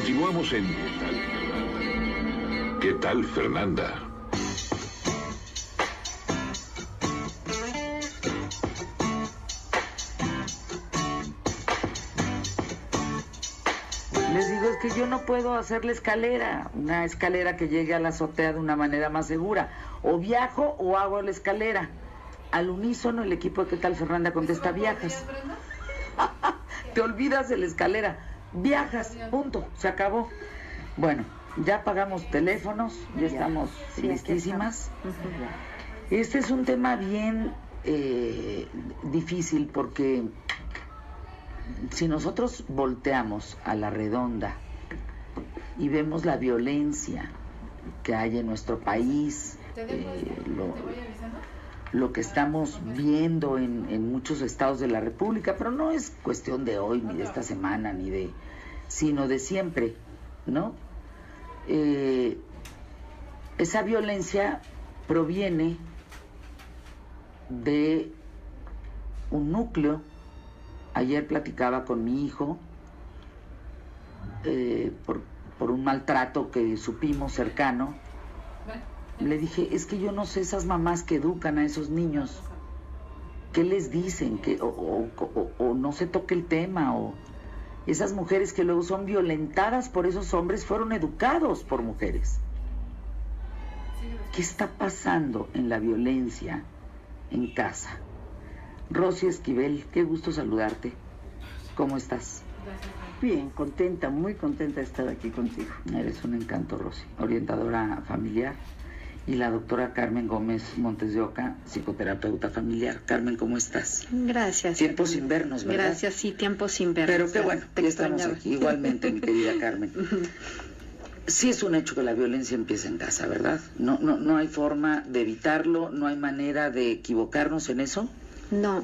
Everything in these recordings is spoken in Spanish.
Continuamos en ¿Qué tal, Fernanda? Les digo, es que yo no puedo hacer la escalera, una escalera que llegue a la azotea de una manera más segura. O viajo o hago la escalera. Al unísono el equipo de ¿Qué tal, Fernanda? Contesta, viajas. Te olvidas de la escalera. Viajas, punto, se acabó. Bueno, ya pagamos teléfonos, ya estamos listísimas. Este es un tema bien difícil porque si nosotros volteamos a la redonda y vemos la violencia que hay en nuestro país, lo que estamos viendo en muchos estados de la República, pero no es cuestión de hoy, ni de esta semana, sino de siempre, ¿no? Esa violencia proviene de un núcleo. Ayer platicaba con mi hijo por un maltrato que supimos cercano. Le dije, es que yo no sé esas mamás que educan a esos niños, ¿qué les dicen? O no se toque el tema, o esas mujeres que luego son violentadas por esos hombres fueron educados por mujeres. ¿Qué está pasando en la violencia en casa? Rosy Esquivel, qué gusto saludarte. ¿Cómo estás? Bien, contenta, muy contenta de estar aquí contigo. Eres un encanto, Rosy, orientadora familiar. Y la doctora Carmen Gómez Montes de Oca, psicoterapeuta familiar. Carmen, ¿cómo estás? Gracias. Tiempo sin vernos, ¿verdad? Gracias, sí, tiempo sin vernos. Pero qué bueno, ya estamos aquí. Igualmente, mi querida Carmen. Sí es un hecho que la violencia empieza en casa, ¿verdad? No hay forma de evitarlo, no hay manera de equivocarnos en eso. No,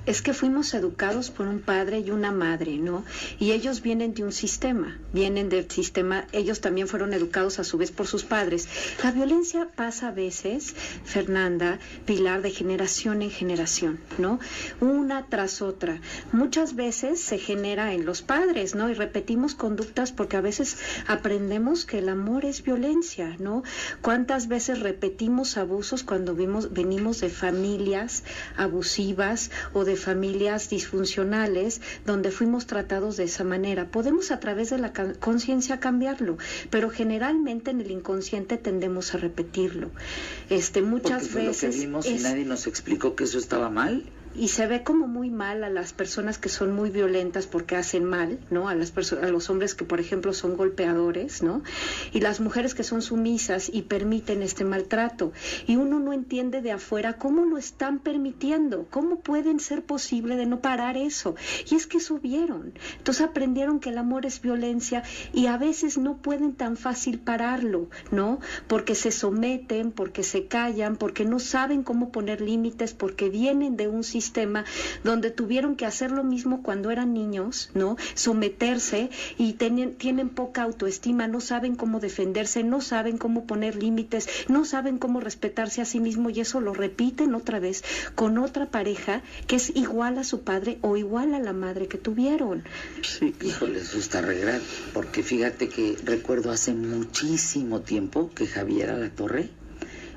es que fuimos educados por un padre y una madre, ¿no? Y ellos vienen de un sistema, ellos también fueron educados a su vez por sus padres. La violencia pasa a veces, Fernanda, Pilar, de generación en generación, ¿no? Una tras otra. Muchas veces se genera en los padres, ¿no? Y repetimos conductas porque a veces aprendemos que el amor es violencia, ¿no? ¿Cuántas veces repetimos abusos cuando venimos de familias abusivas o de familias disfuncionales donde fuimos tratados de esa manera? Podemos a través de la conciencia cambiarlo, pero generalmente en el inconsciente tendemos a repetirlo. Muchas veces lo que vimos y nadie nos explicó que eso estaba mal. Y se ve como muy mal a las personas que son muy violentas porque hacen mal, ¿no? A los hombres que, por ejemplo, son golpeadores, ¿no? Y las mujeres que son sumisas y permiten este maltrato. Y uno no entiende de afuera cómo lo están permitiendo, cómo pueden ser posible de no parar eso. Y es que eso vieron. Entonces aprendieron que el amor es violencia y a veces no pueden tan fácil pararlo, ¿no? Porque se someten, porque se callan, porque no saben cómo poner límites, porque vienen de un sistema donde tuvieron que hacer lo mismo cuando eran niños, ¿no? Someterse y tienen poca autoestima, no saben cómo defenderse, no saben cómo poner límites, no saben cómo respetarse a sí mismo y eso lo repiten otra vez con otra pareja que es igual a su padre o igual a la madre que tuvieron. Sí, híjole, eso está re grave, porque fíjate que recuerdo hace muchísimo tiempo que Javier Alatorre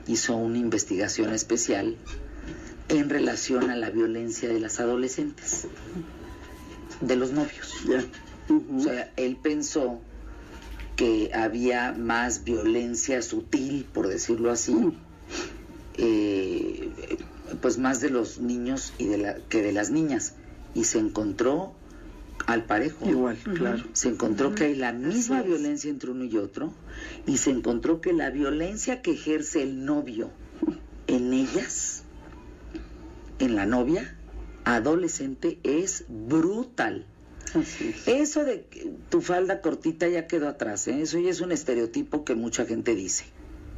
hizo una investigación especial en relación a la violencia de las adolescentes, de los novios. O sea, él pensó que había más violencia sutil, por decirlo así, pues más de los niños que de las niñas, y se encontró al parejo. Igual, claro. Se encontró que hay la misma violencia entre uno y otro, y se encontró que la violencia que ejerce el novio en ellas, en la novia adolescente, es brutal. Eso de que tu falda cortita ya quedó atrás, ¿eh? Eso ya es un estereotipo que mucha gente dice,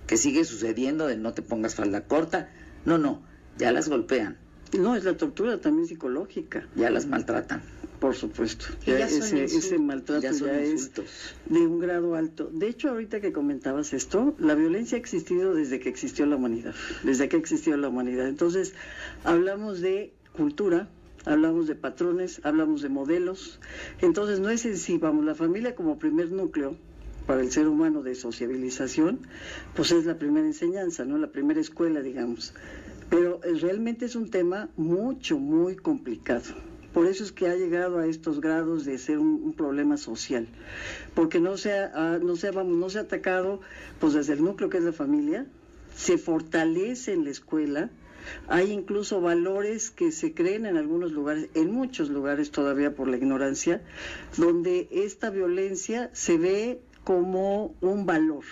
que sigue sucediendo, de no te pongas falda corta. No, ya las golpean. No, es la tortura también psicológica. Ya las maltratan. Por supuesto. Ya ese maltrato ya es de un grado alto. De hecho, ahorita que comentabas esto, la violencia ha existido desde que existió la humanidad. Entonces, hablamos de cultura, hablamos de patrones, hablamos de modelos. Entonces no es en sí, vamos, la familia como primer núcleo para el ser humano de sociabilización, pues es la primera enseñanza, ¿no? La primera escuela, digamos. Pero realmente es un tema muy complicado. Por eso es que ha llegado a estos grados de ser un problema social, porque no se ha atacado pues desde el núcleo que es la familia, se fortalece en la escuela, hay incluso valores que se creen en algunos lugares, en muchos lugares todavía por la ignorancia, donde esta violencia se ve como un valor.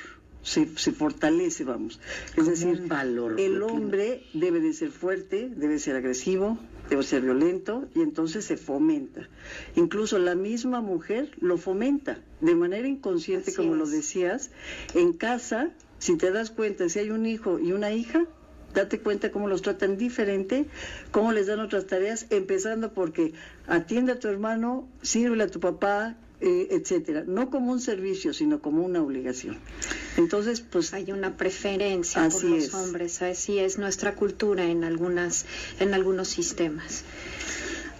Se fortalece, vamos. Es decir, el hombre debe de ser fuerte, debe ser agresivo, debe ser violento, y entonces se fomenta. Incluso la misma mujer lo fomenta de manera inconsciente, como lo decías. En casa, si te das cuenta, si hay un hijo y una hija, date cuenta cómo los tratan diferente, cómo les dan otras tareas, empezando porque atiende a tu hermano, sírvele a tu papá, etcétera, no como un servicio, sino como una obligación. Entonces, pues hay una preferencia por los hombres, así es nuestra cultura en algunos sistemas.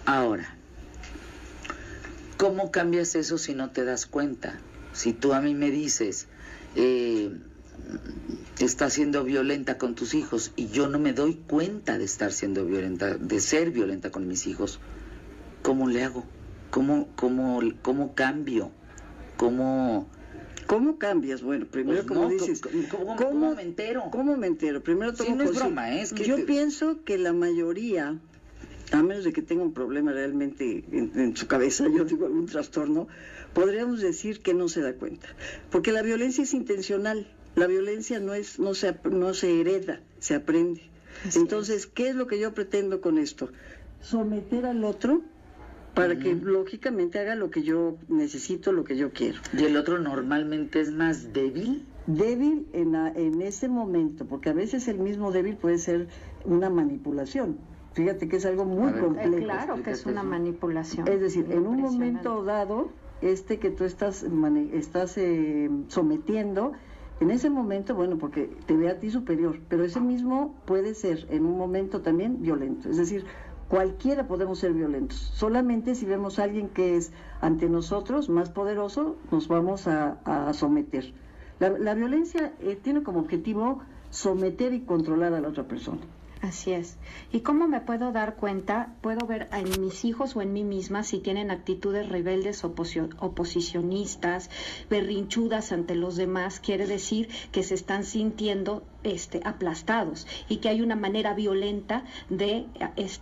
Ahora, ¿cómo cambias eso si no te das cuenta? Si tú a mí me dices, estás siendo violenta con tus hijos y yo no me doy cuenta de estar siendo violenta, de ser violenta con mis hijos, ¿cómo le hago? ¿Cómo cambio? ¿Cómo cambias? Bueno, primero, pues como dices, ¿cómo me entero? ¿Cómo me entero? Primero tomo no es broma, es que yo pienso que la mayoría, a menos de que tenga un problema realmente en su cabeza, yo digo algún trastorno, podríamos decir que no se da cuenta, porque la violencia es intencional. La violencia no se hereda, se aprende. Entonces, ¿qué es lo que yo pretendo con esto? Someter al otro para que lógicamente haga lo que yo necesito, lo que yo quiero. ¿Y el otro normalmente es más débil? Débil en ese momento, porque a veces el mismo débil puede ser una manipulación. Fíjate que es algo muy complejo. Claro que es una manipulación. Es decir, en un momento dado, que tú estás sometiendo, en ese momento, bueno, porque te ve a ti superior, pero ese mismo puede ser en un momento también violento. Es decir, cualquiera podemos ser violentos. Solamente si vemos a alguien que es ante nosotros más poderoso, nos vamos a someter. La violencia tiene como objetivo someter y controlar a la otra persona. Así es. ¿Y cómo me puedo dar cuenta? Puedo ver en mis hijos o en mí misma si tienen actitudes rebeldes, oposicionistas, berrinchudas ante los demás. Quiere decir que se están sintiendo aplastados y que hay una manera violenta de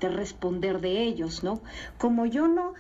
responder de ellos, ¿no? Como yo no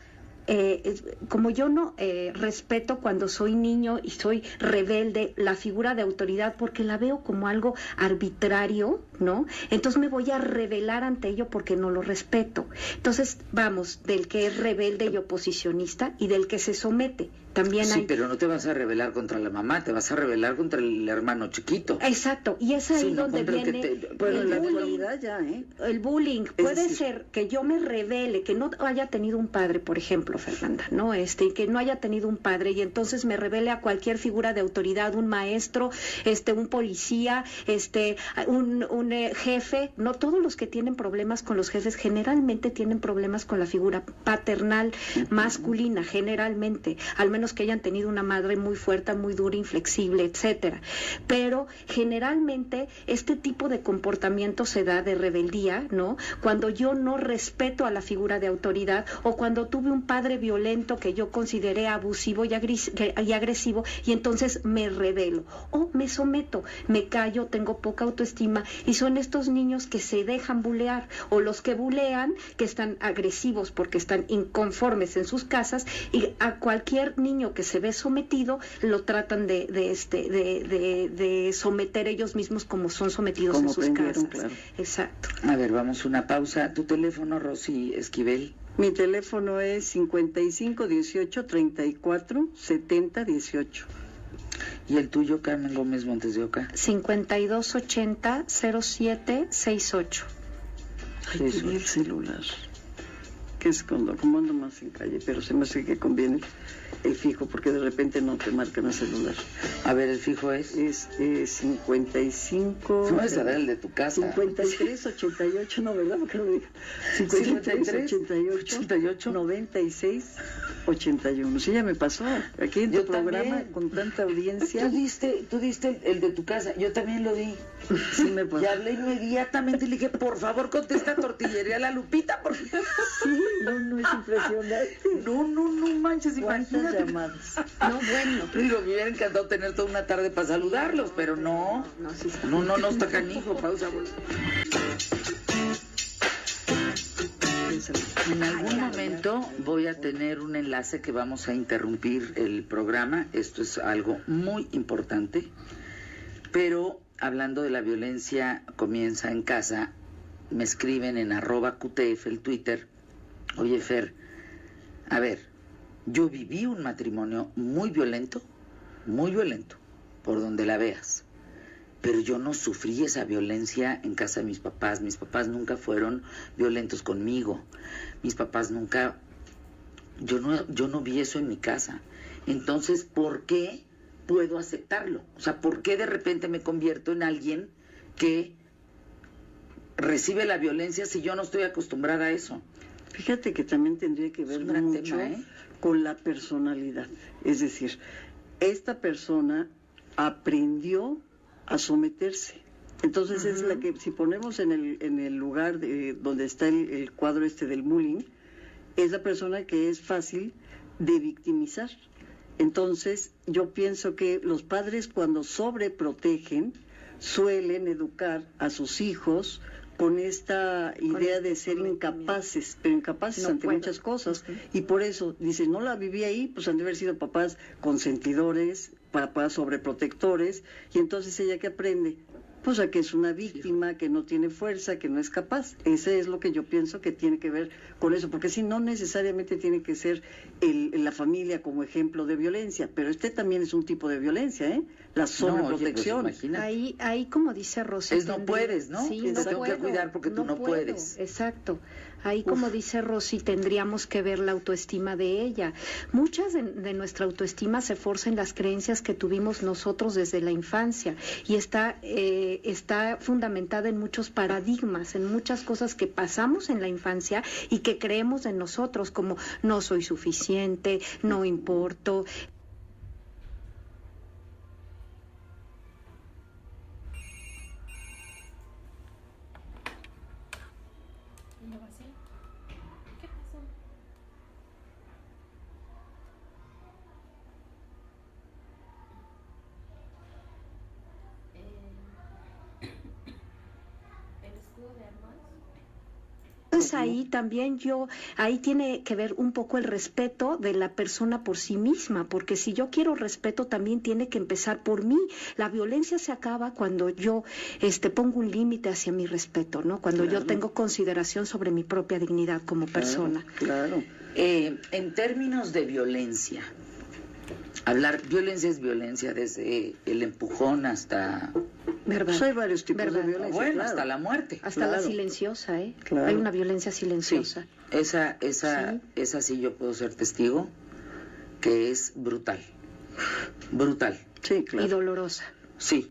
respeto cuando soy niño y soy rebelde la figura de autoridad porque la veo como algo arbitrario, ¿no? Entonces me voy a rebelar ante ello porque no lo respeto. Entonces vamos del que es rebelde y oposicionista y del que se somete. También sí, pero no te vas a rebelar contra la mamá, te vas a rebelar contra el hermano chiquito. Exacto, y es ahí donde viene la actualidad ya, el bullying. Puede ser que yo me rebele, que no haya tenido un padre, por ejemplo, Fernanda, ¿no? Que no haya tenido un padre y entonces me rebele a cualquier figura de autoridad, un maestro, un policía, un jefe. No todos los que tienen problemas con los jefes generalmente tienen problemas con la figura paternal masculina, generalmente, al menos que hayan tenido una madre muy fuerte, muy dura, inflexible, etcétera. Pero generalmente este tipo de comportamiento se da de rebeldía, ¿no? Cuando yo no respeto a la figura de autoridad o cuando tuve un padre violento que yo consideré abusivo y agresivo y entonces me rebelo o me someto, me callo, tengo poca autoestima y son estos niños que se dejan bulear o los que bulean que están agresivos porque están inconformes en sus casas y a cualquier niño que se ve sometido lo tratan de someter ellos mismos como son sometidos como en sus casas. Claro. Exacto. A ver, vamos una pausa. ¿Tu teléfono, Rosy Esquivel? Mi teléfono es 55 18 34 70 18. ¿Y el tuyo, Carmen Gómez Montes de Oca? 52 80 07 68. Ay, el celular. que es cuando como ando más en calle, pero se me hace que conviene el fijo, porque de repente no te marcan el celular. A ver, el fijo es. Es 55... No es el de tu casa. 53, 88, no, ¿verdad? Porque no lo digo. 53, 88, 96, 81. Sí, ya me pasó. Aquí en tu Yo programa, también. con tanta audiencia. Tú diste el de tu casa. Yo también lo di. Sí me pasó. Y hablé inmediatamente y le dije, por favor, contesta Tortillería La Lupita, porque... Sí, no es impresionante. No manches, ¿Cuántas imagínate. llamadas? No, bueno. Digo, me hubiera encantado tener toda una tarde para saludarlos, pero no. No, está canijo, pausa. En algún momento voy a tener un enlace que vamos a interrumpir el programa. Esto es algo muy importante. Pero hablando de la violencia comienza en casa, me escriben en @QTF, el Twitter. Oye, Fer, a ver, yo viví un matrimonio muy violento, por donde la veas. Pero yo no sufrí esa violencia en casa de mis papás. Mis papás nunca fueron violentos conmigo. Mis papás nunca... Yo no vi eso en mi casa. Entonces, ¿por qué puedo aceptarlo? O sea, ¿por qué de repente me convierto en alguien que recibe la violencia si yo no estoy acostumbrada a eso? Fíjate que también tendría que ver un gran mucho tema, ¿eh? con la personalidad. Es decir, esta persona aprendió a someterse. Entonces es la que, si ponemos en el lugar donde está el cuadro del bullying, es la persona que es fácil de victimizar. Entonces yo pienso que los padres, cuando sobreprotegen, suelen educar a sus hijos con esta idea de ser incapaces, pero incapaces ante muchas cosas. Y por eso, dice, no la viví ahí, pues han de haber sido papás consentidores, papás sobreprotectores, y entonces ella que aprende, pues a que es una víctima, que no tiene fuerza, que no es capaz. Ese es lo que yo pienso que tiene que ver con eso, porque si no necesariamente tiene que ser la familia como ejemplo de violencia, pero también es un tipo de violencia, ¿eh? La sobreprotección. Oye, pues ahí como dice Rosy, es no puedes, ¿no? Sí, te tengo que cuidar porque tú no puedes. Exacto. Ahí, como dice Rosy, tendríamos que ver la autoestima de ella. Muchas de nuestra autoestima se forza en las creencias que tuvimos nosotros desde la infancia y está fundamentada en muchos paradigmas, en muchas cosas que pasamos en la infancia y que creemos en nosotros, como no soy suficiente, no importo. Entonces ahí tiene que ver un poco el respeto de la persona por sí misma, porque si yo quiero respeto también tiene que empezar por mí. La violencia se acaba cuando yo pongo un límite hacia mi respeto, ¿no? Cuando yo tengo consideración sobre mi propia dignidad como persona. Claro. En términos de violencia, violencia es violencia, desde el empujón hasta... ¿Verdad? Pues hay varios tipos de violencia. Bueno, claro. hasta la muerte. Hasta la silenciosa, ¿eh? Claro. Hay una violencia silenciosa. Sí, esa sí yo puedo ser testigo, que es brutal. Brutal. Sí, claro. Y dolorosa. Sí.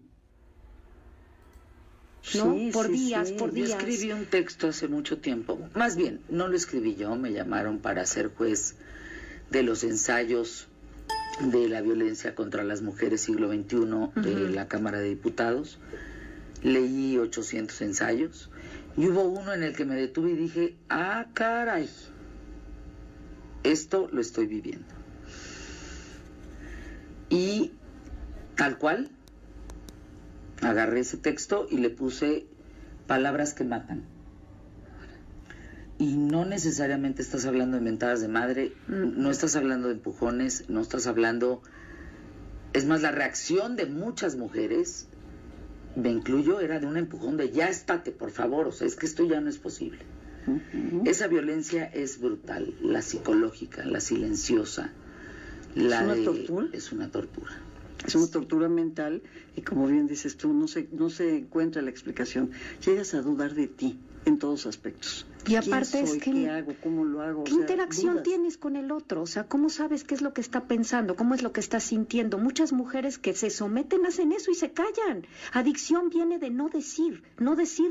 ¿No? Sí, por sí, días, sí. por días. Yo escribí un texto hace mucho tiempo. Más bien, no lo escribí yo, me llamaron para ser juez de los ensayos de la violencia contra las mujeres siglo XXI de la Cámara de Diputados. Leí 800 ensayos y hubo uno en el que me detuve y dije, caray, esto lo estoy viviendo. Y tal cual, agarré ese texto y le puse palabras que matan. Y no necesariamente estás hablando de mentadas de madre, no estás hablando de empujones, no estás hablando... Es más, la reacción de muchas mujeres, me incluyo, era de un empujón de ya estate, por favor, o sea, es que esto ya no es posible. Esa violencia es brutal, la psicológica, la silenciosa. ¿Es una tortura? Es una tortura. Es una tortura mental y, como bien dices tú, no se encuentra la explicación. Llegas a dudar de ti en todos aspectos. Y aparte ¿Quién es soy? que... ¿Qué hago? ¿Cómo lo hago? ¿Qué O sea, interacción dudas. tienes con el otro? O sea, ¿cómo sabes qué es lo que está pensando? ¿Cómo es lo que está sintiendo? Muchas mujeres que se someten hacen eso y se callan. Adicción viene de no decir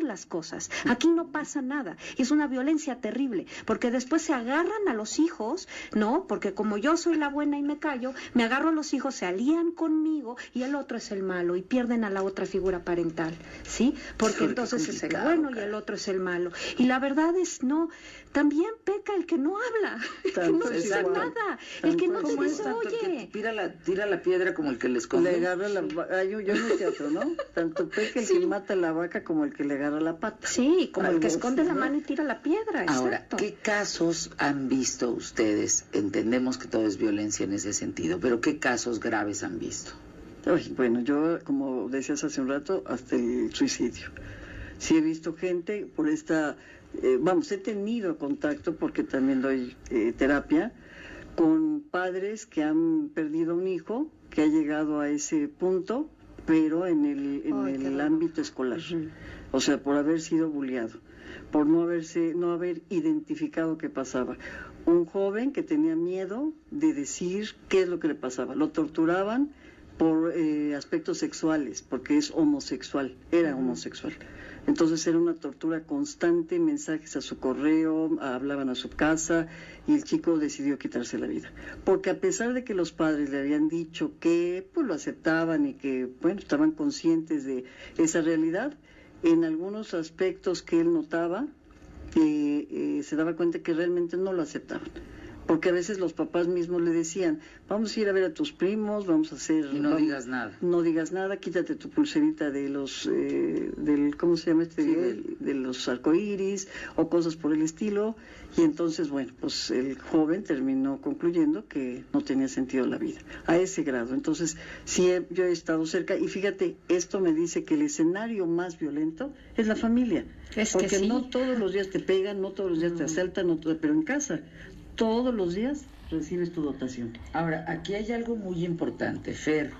las cosas. Aquí no pasa nada. Y es una violencia terrible, porque después se agarran a los hijos, ¿no? Porque como yo soy la buena y me callo, me agarro a los hijos, se alían conmigo y el otro es el malo y pierden a la otra figura parental, ¿sí? Porque Híjole, qué entonces es el complicado, bueno y cara. el otro es el malo. Y la verdad es no, también peca el que no habla, el que no Tanto dice exacto. nada, el que no te ¿Cómo es dice, tanto el que oye. tira la piedra como el que le esconde? Le agarra la yo en el teatro, ¿no? Tanto peca el que mata la vaca como el que le agarra la pata. Sí, como el Algo que esconde así, la ¿no? mano y tira la piedra, Ahora, exacto. ¿qué casos han visto ustedes? Entendemos que todo es violencia en ese sentido, pero ¿qué casos graves han visto? Ay, bueno, yo, como decías hace un rato, hasta el suicidio. Sí he visto gente por esta... he tenido contacto, porque también doy terapia, con padres que han perdido un hijo, que ha llegado a ese punto, pero en el Ay, qué ámbito escolar. Ujú. O sea, por haber sido bulliado, por no haber identificado qué pasaba. Un joven que tenía miedo de decir qué es lo que le pasaba. Lo torturaban por aspectos sexuales, porque es homosexual, era homosexual. Entonces era una tortura constante, mensajes a su correo, hablaban a su casa, y el chico decidió quitarse la vida. Porque a pesar de que los padres le habían dicho que pues lo aceptaban y que bueno, estaban conscientes de esa realidad, en algunos aspectos que él notaba, se daba cuenta que realmente no lo aceptaban. Porque a veces los papás mismos le decían, vamos a ir a ver a tus primos, vamos a hacer... Y no digas nada. No digas nada, quítate tu pulserita de los, ¿cómo se llama este? Sí, de los arcoíris o cosas por el estilo. Y entonces, bueno, pues el joven terminó concluyendo que no tenía sentido la vida, a ese grado. Entonces, sí, yo he estado cerca y fíjate, esto me dice que el escenario más violento es la familia. Es que porque sí. no todos los días te pegan, no todos los días te asaltan, pero en casa, todos los días recibes tu dotación. Ahora, aquí hay algo muy importante, Fer.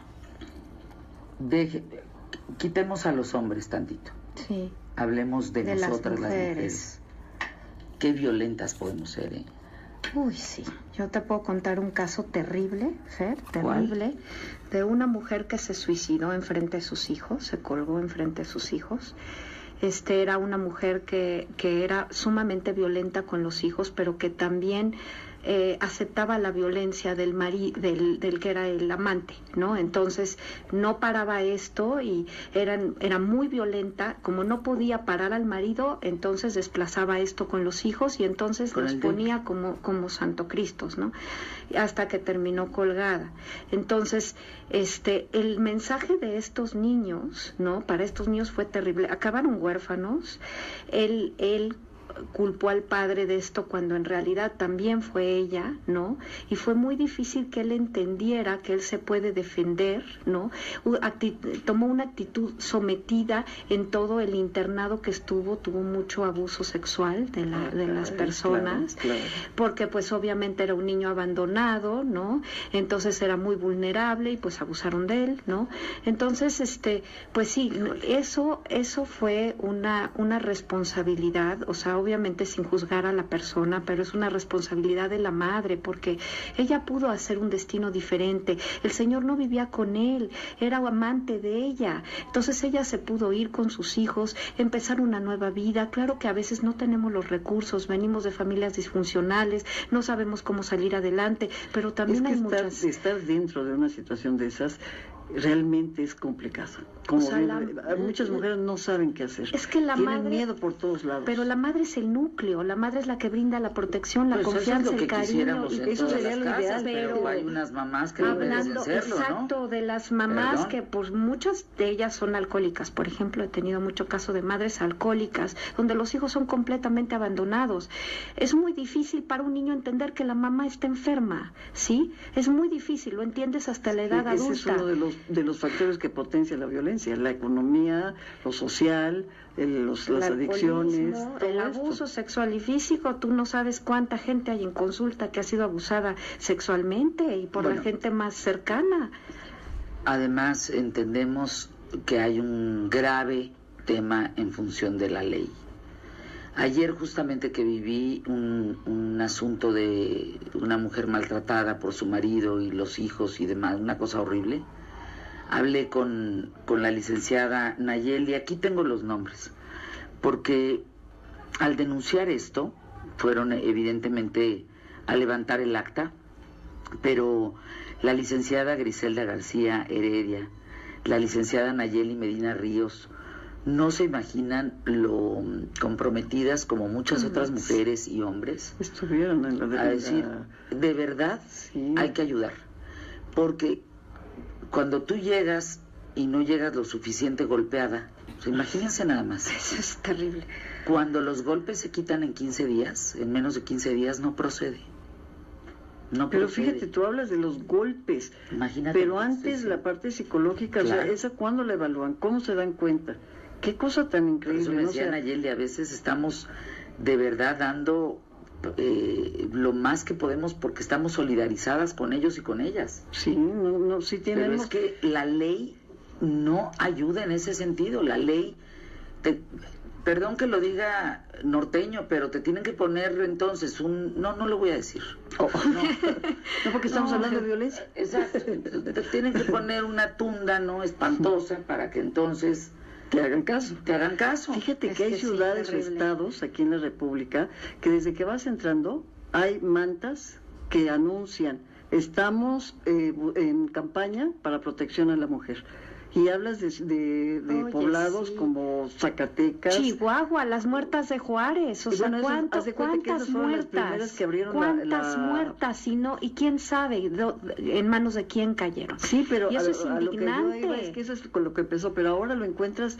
Quitemos a los hombres tantito. Sí. Hablemos de De las nosotras, las mujeres. mujeres. Qué violentas podemos ser, ¿eh? Uy, sí. Yo te puedo contar un caso terrible, Fer, ¿Cuál? terrible, de una mujer que se suicidó enfrente de sus hijos, se colgó enfrente de sus hijos. Era una mujer que era sumamente violenta con los hijos, pero que también aceptaba la violencia del que era el amante, ¿no? Entonces no paraba esto y era muy violenta. Como no podía parar al marido, entonces desplazaba esto con los hijos y entonces Con los el ponía como Santo Cristos, ¿no? Hasta que terminó colgada. Entonces, el mensaje de estos niños, ¿no? Para estos niños fue terrible. Acabaron huérfanos. Él culpó al padre de esto cuando en realidad también fue ella, ¿no? Y fue muy difícil que él entendiera que él se puede defender, ¿no? Tomó una actitud sometida en todo el internado que estuvo, tuvo mucho abuso sexual de las personas, Claro. porque pues obviamente era un niño abandonado, ¿no? Entonces era muy vulnerable y pues abusaron de él, ¿no? Entonces, pues sí, eso fue una responsabilidad, o sea, obviamente sin juzgar a la persona, pero es una responsabilidad de la madre, porque ella pudo hacer un destino diferente. El Señor no vivía con él, era amante de ella. Entonces ella se pudo ir con sus hijos, empezar una nueva vida. Claro que a veces no tenemos los recursos, venimos de familias disfuncionales, no sabemos cómo salir adelante, pero también Es que hay muchas... estar dentro de una situación de esas realmente es complicado. Como O sea, muchas mujeres no saben qué hacer. Es que la Tienen madre... miedo por todos lados. Pero la madre es el núcleo, la madre es la que brinda la protección, la Pues eso es confianza, lo que el cariño. quisiéramos Y en eso todas sería las lo casas, ideal, pero pero hay unas mamás que no merecen hablando serlo, exacto ¿no? de las mamás Perdón. que pues muchas de ellas son alcohólicas. Por ejemplo, he tenido mucho caso de madres alcohólicas donde los hijos son completamente abandonados. Es muy difícil para un niño entender que la mamá está enferma, ¿sí? Es muy difícil, lo entiendes hasta la edad Ese adulta. es uno de los factores que potencia la violencia, la economía, lo social, las El adicciones, alcoholismo, todo el esto. abuso sexual y físico. Tú no sabes cuánta gente hay en consulta que ha sido abusada sexualmente y por la Bueno. gente más cercana. Además, entendemos que hay un grave tema en función de la ley. Ayer justamente que viví un asunto de una mujer maltratada por su marido y los hijos y demás, una cosa horrible, hablé con la licenciada Nayeli, aquí tengo los nombres, porque al denunciar esto, fueron evidentemente a levantar el acta, pero la licenciada Griselda García Heredia, la licenciada Nayeli Medina Ríos, no se imaginan lo comprometidas como muchas otras mujeres y hombres estuvieron en la a decir, de verdad sí, hay que ayudar, porque cuando tú llegas y no llegas lo suficiente golpeada, pues imagínense nada más. Eso es terrible. Cuando los golpes se quitan en 15 días, en menos de 15 días, no procede. No pero procede. fíjate, tú hablas de los golpes, Imagínate. pero antes la parte psicológica, Claro. o sea, ¿esa cuándo la evalúan? ¿Cómo se dan cuenta? Qué cosa tan Por increíble, eso me ¿no? decía O sea, Nayeli, a veces estamos de verdad dando lo más que podemos porque estamos solidarizadas con ellos y con ellas. sí, no, sí Pero tenemos... es que la ley no ayuda en ese sentido. La ley, perdón que lo diga norteño, pero te tienen que poner entonces no lo voy a decir. Oh, no, porque estamos No, hablando de violencia. Exacto. Te tienen que poner una tunda, ¿no? Espantosa para que entonces Te hagan caso. te hagan caso. Fíjate Es que hay que sí, ciudades o terrible. estados aquí en la República que desde que vas entrando hay mantas que anuncian estamos en campaña para protección a la mujer. Y hablas de Oye, poblados sí. como Zacatecas. Chihuahua, las muertas de Juárez, o Y sea, bueno, haz de cuenta que ¿cuántas esas fueron las muertas? primeras que abrieron ¿Cuántas la- muertas? Y quién sabe en manos de quién cayeron. Sí, pero Y eso es a lo que yo indignante. iba es que eso es con lo que empezó, pero ahora lo encuentras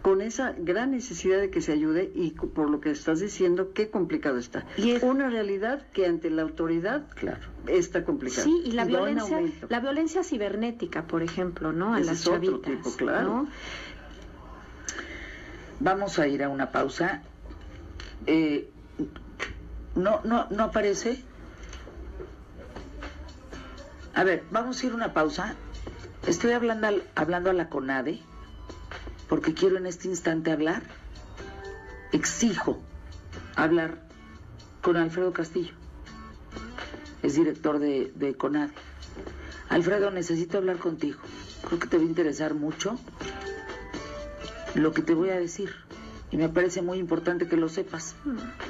con esa gran necesidad de que se ayude y por lo que estás diciendo, qué complicado está. Y es- una realidad que ante la autoridad Claro. está complicada. Sí, y la va en aumento. violencia cibernética, por ejemplo, ¿no? A Ese las es otro chavitas, tipo, claro. ¿no? Vamos a ir a una pausa. No aparece. A ver, vamos a ir a una pausa. Estoy hablando a la CONADE porque quiero en este instante exijo hablar con Alfredo Castillo. Es director de CONADE. Alfredo, necesito hablar contigo. Creo que te va a interesar mucho lo que te voy a decir. Y me parece muy importante que lo sepas.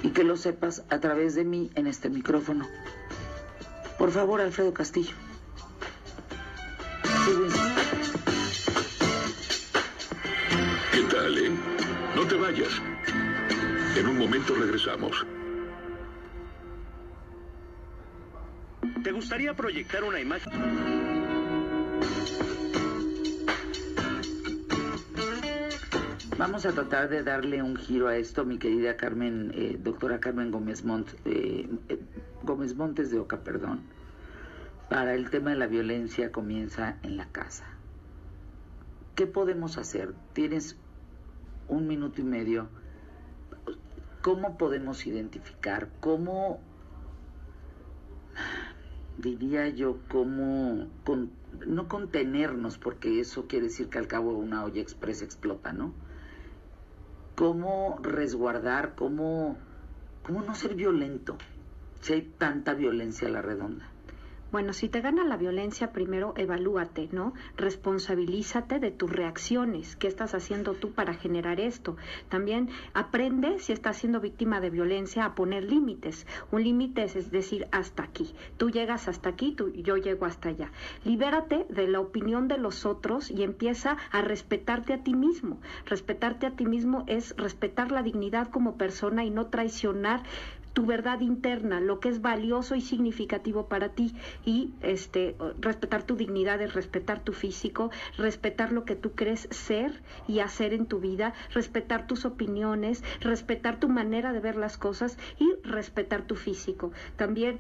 Y que lo sepas a través de mí en este micrófono. Por favor, Alfredo Castillo. Sigo insistiendo. ¿Qué tal, No te vayas. En un momento regresamos. ¿Te gustaría proyectar una imagen? Vamos a tratar de darle un giro a esto, mi querida Carmen, doctora Carmen Gómez Montes de Oca, perdón. Para el tema de la violencia comienza en la casa. ¿Qué podemos hacer? Tienes 1 minuto y medio. ¿Cómo podemos identificar? ¿Cómo, diría yo, no contenernos, porque eso quiere decir que al cabo una olla express explota, ¿no? ¿Cómo resguardar, cómo no ser violento si hay tanta violencia a la redonda? Bueno, si te gana la violencia, primero evalúate, ¿no? Responsabilízate de tus reacciones. ¿Qué estás haciendo tú para generar esto? También aprende, si estás siendo víctima de violencia, a poner límites. Un límite es decir, hasta aquí. Tú llegas hasta aquí, yo llego hasta allá. Libérate de la opinión de los otros y empieza a respetarte a ti mismo. Respetarte a ti mismo es respetar la dignidad como persona y no traicionar tu verdad interna, lo que es valioso y significativo para ti, y respetar tu dignidad es respetar tu físico, respetar lo que tú crees ser y hacer en tu vida, respetar tus opiniones, respetar tu manera de ver las cosas y respetar tu físico. También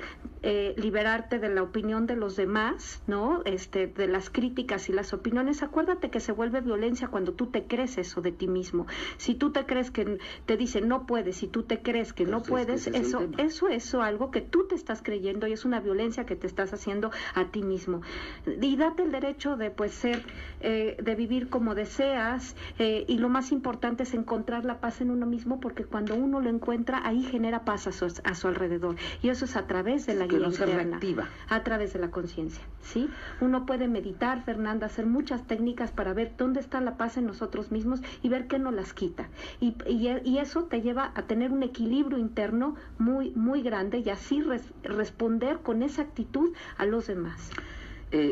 liberarte de la opinión de los demás, ¿no? De las críticas y las opiniones. Acuérdate que se vuelve violencia cuando tú te crees eso de ti mismo. Si tú te crees que te dicen no puedes, si tú te crees que no puedes, eso, el tema. eso es algo que tú te estás creyendo y es una violencia que te estás haciendo a ti mismo. Y date el derecho de pues ser, de vivir como deseas, y lo más importante es encontrar la paz en uno mismo, porque cuando uno lo encuentra, ahí genera paz a su alrededor. Y eso es a través de la Que guía no se interna, reactiva. a través de la conciencia, ¿sí? Uno puede meditar, Fernanda, hacer muchas técnicas para ver dónde está la paz en nosotros mismos y ver qué nos las quita. Y eso te lleva a tener un equilibrio interno muy, muy grande y así responder con esa actitud a los demás.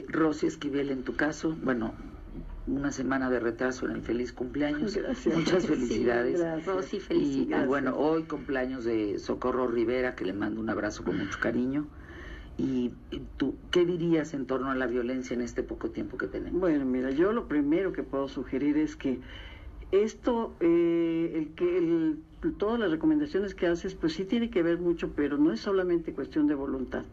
Rosy Esquivel, en tu caso, bueno, una semana de retraso en el feliz cumpleaños. Gracias. Muchas felicidades. Sí, gracias. Rosy, Y felicidades. bueno, hoy cumpleaños de Socorro Rivera, que le mando un abrazo con mucho cariño. Y tú, ¿qué dirías en torno a la violencia en este poco tiempo que tenemos? Bueno, mira, yo lo primero que puedo sugerir es que esto, todas las recomendaciones que haces, pues sí tiene que ver mucho, pero no es solamente cuestión de voluntad.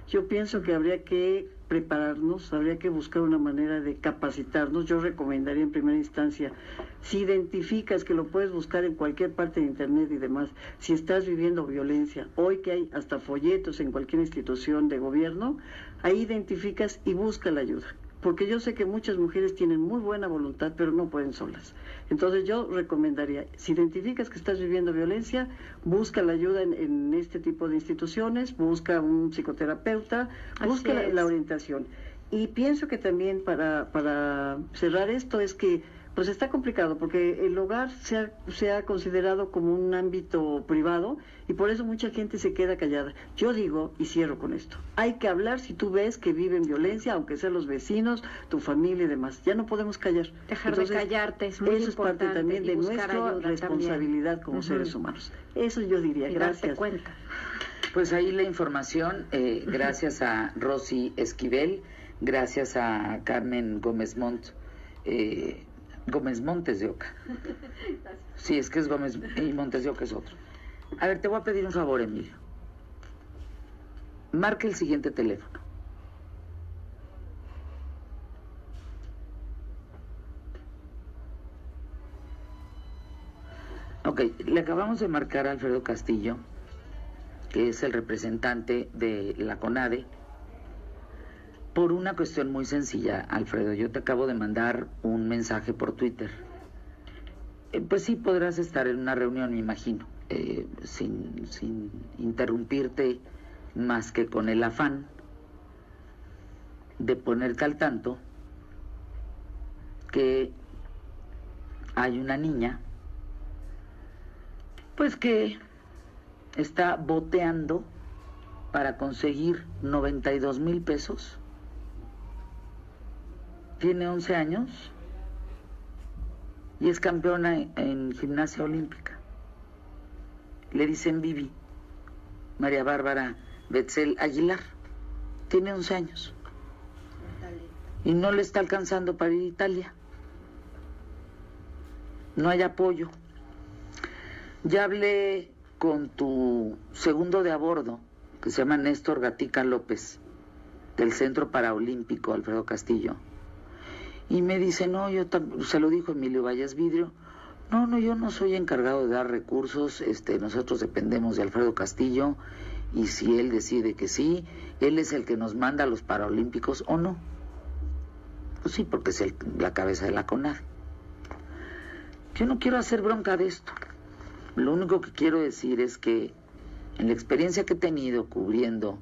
Yo pienso que habría que prepararnos, habría que buscar una manera de capacitarnos. Yo recomendaría en primera instancia, si identificas que lo puedes buscar en cualquier parte de internet y demás, si estás viviendo violencia, hoy que hay hasta folletos en cualquier institución de gobierno, ahí identificas y busca la ayuda. Porque yo sé que muchas mujeres tienen muy buena voluntad, pero no pueden solas. Entonces yo recomendaría, si identificas que estás viviendo violencia, busca la ayuda en este tipo de instituciones, busca un psicoterapeuta, busca la orientación. Y pienso que también para cerrar esto es que pues está complicado, porque el hogar se ha considerado como un ámbito privado y por eso mucha gente se queda callada. Yo digo, y cierro con esto, hay que hablar si tú ves que viven violencia, aunque sean los vecinos, tu familia y demás. Ya no podemos callar. Dejar de callarte es muy eso importante. Es parte también de buscar nuestra ayuda responsabilidad como seres humanos. Eso yo diría. Y Gracias. darte cuenta. Pues ahí la información, gracias a Rosy Esquivel, gracias a Carmen Gómez Montes de Oca. Sí, es que es Gómez y Montes de Oca es otro. A ver, te voy a pedir un favor, Emilio. Marca el siguiente teléfono. Ok, le acabamos de marcar a Alfredo Castillo, que es el representante de la CONADE, por una cuestión muy sencilla, Alfredo. Yo te acabo de mandar un mensaje por Twitter. Pues sí, podrás estar en una reunión, me imagino, sin interrumpirte más que con el afán de ponerte al tanto que hay una niña, pues que está boteando para conseguir 92,000 pesos. Tiene 11 años y es campeona en gimnasia olímpica. Le dicen Bibi, María Bárbara Betzel Aguilar. Tiene 11 años y no le está alcanzando para ir a Italia. No hay apoyo. Ya hablé con tu segundo de a bordo, que se llama Néstor Gatica López, del Centro Paraolímpico Alfredo Castillo, y me dice, no, se lo dijo Emilio Valles Vidrio, no, yo no soy encargado de dar recursos, nosotros dependemos de Alfredo Castillo, y si él decide que sí, él es el que nos manda a los Paraolímpicos o no. Pues sí, porque es la cabeza de la CONADE. Yo no quiero hacer bronca de esto. Lo único que quiero decir es que en la experiencia que he tenido cubriendo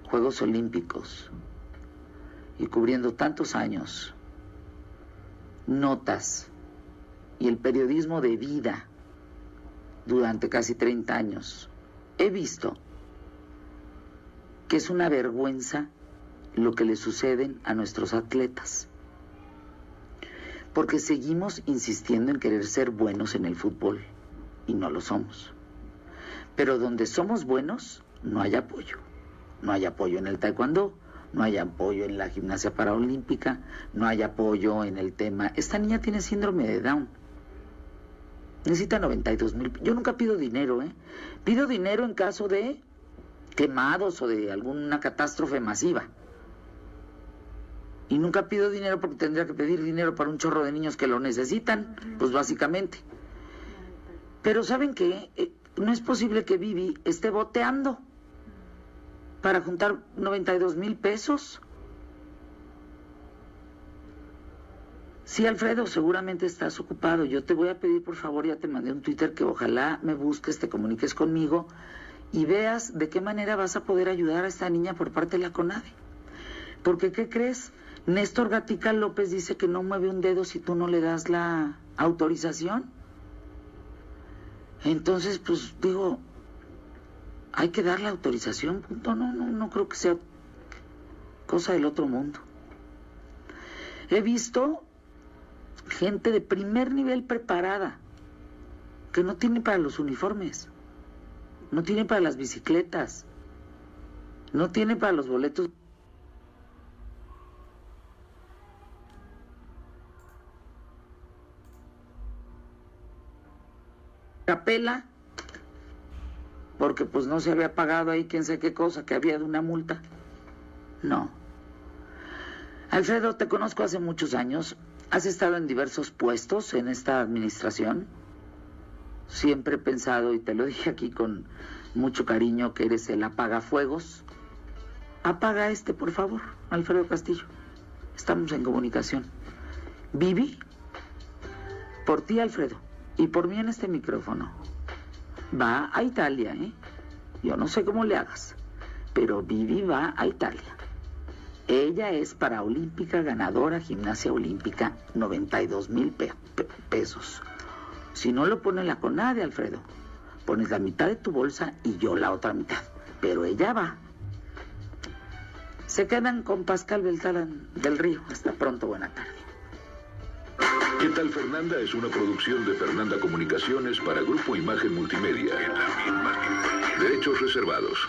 Juegos Olímpicos y cubriendo tantos años, notas y el periodismo de vida durante casi 30 años, he visto que es una vergüenza lo que le suceden a nuestros atletas, porque seguimos insistiendo en querer ser buenos en el fútbol y no lo somos. Pero donde somos buenos no hay apoyo. No hay apoyo en el taekwondo, no hay apoyo en la gimnasia paraolímpica, no hay apoyo en el tema. Esta niña tiene síndrome de Down. Necesita 92,000. Yo nunca pido dinero, Pido dinero en caso de quemados o de alguna catástrofe masiva. Y nunca pido dinero porque tendría que pedir dinero para un chorro de niños que lo necesitan, pues básicamente. Pero ¿saben qué? no es posible que Vivi esté boteando para juntar 92,000 pesos. Sí, Alfredo, seguramente estás ocupado. Yo te voy a pedir, por favor, ya te mandé un Twitter, que ojalá me busques, te comuniques conmigo y veas de qué manera vas a poder ayudar a esta niña por parte de la CONADE. Porque, ¿qué crees? Néstor Gatica López dice que no mueve un dedo si tú no le das la autorización. Entonces, pues, digo, hay que dar la autorización, punto. No creo que sea cosa del otro mundo. He visto gente de primer nivel preparada que no tiene para los uniformes, no tiene para las bicicletas, no tiene para los boletos. Capela, porque pues no se había pagado ahí quién sé qué cosa, que había de una multa. No. Alfredo, te conozco hace muchos años. Has estado en diversos puestos en esta administración. Siempre he pensado, y te lo dije aquí con mucho cariño, que eres el apagafuegos. Apaga por favor, Alfredo Castillo. Estamos en comunicación. Vivi, por ti, Alfredo, y por mí en este micrófono, va a Italia, ¿eh? Yo no sé cómo le hagas, pero Vivi va a Italia. Ella es paraolímpica, ganadora, gimnasia olímpica, 92,000 pesos. Si no lo pone la CONADE, Alfredo, pones la mitad de tu bolsa y yo la otra mitad. Pero ella va. Se quedan con Pascal Beltrán del Río. Hasta pronto, buena tarde. ¿Qué tal, Fernanda? Es una producción de Fernanda Comunicaciones para Grupo Imagen Multimedia. Derechos reservados.